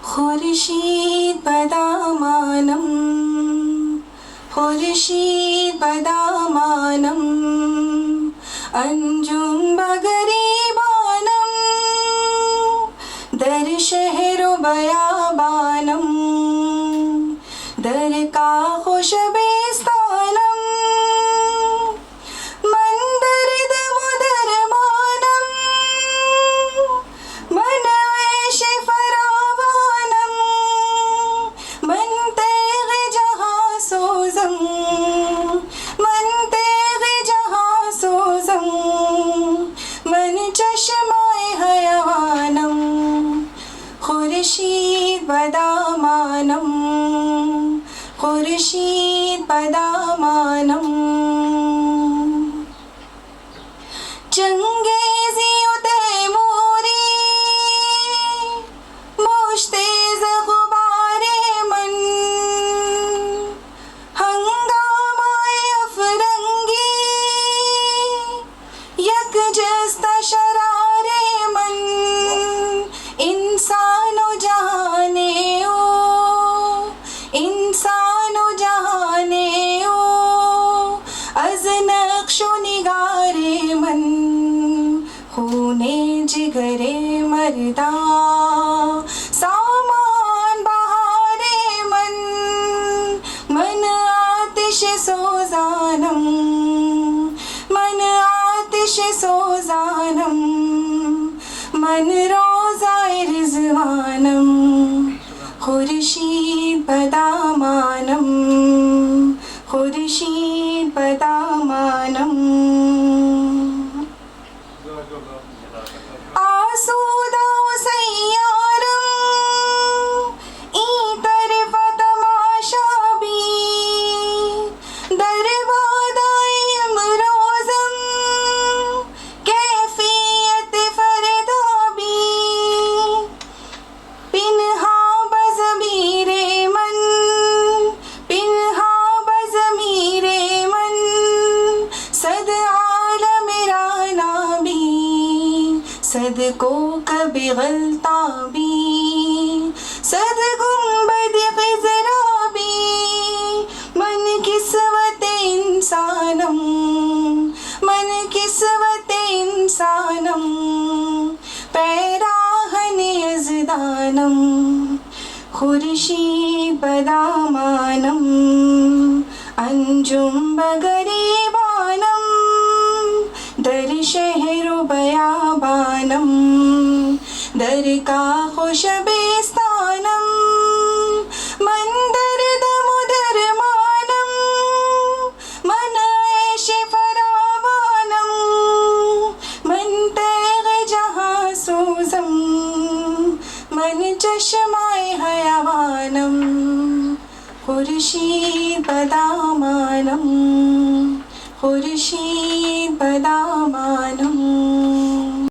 खुर्शीद बदामानम खुर्शीद बदामानम अंजुम बगरीबानम दर शहरो बयाबानम दर का खुशबेस्तानम मंदर्द मुदरमानम मन ऐश फरावानम मन तेग जहाँ सोजम मन तेग जहाँ सोजम मन चश्माए हयावानम खुर्शीद बदामानम खुर्शीद बदामानम चंगेज़ी तैमूरी मुश्तेज़ गुबारे मन हंगामाए अफरंगी यकजस्ता शरारे मन इंसानो जहाने ओ इंसानो जहाने ओ अज़ नक्शो निगारे मन खूने जिगरे मर्दा सामान बहारे मन मन आतिश सोजानम मन आतिश सोजानम मन रोज़ाए रिज़वानम खुर्शीद बदामानम खुर्शीद बदामानम आसूदा सैयारम ई तरफ तमाशा भी दरवादाए अमरोज़म कैफियत फरदा भी पिन्हा बज़मीरे मन पिन्हा बज़मीरे मन सद आलम राना भी सद को कभी गलता भी सद गुंबद खिज़रा भी मन किस्वत इंसानम मन किस्वत इंसानम पैराहन यज़दानम खुर्शीद बदामानम अंजुम बगरीबानम दर शहरो बयाबानम दर का खुशबेस्तानम मंदर्द मुदरमानम मन ऐश फरावानम मन तेग जहाँ सोजम मन चश्माए हयावानम खुर्शीद बदामानम खुर्शीद बदामानम।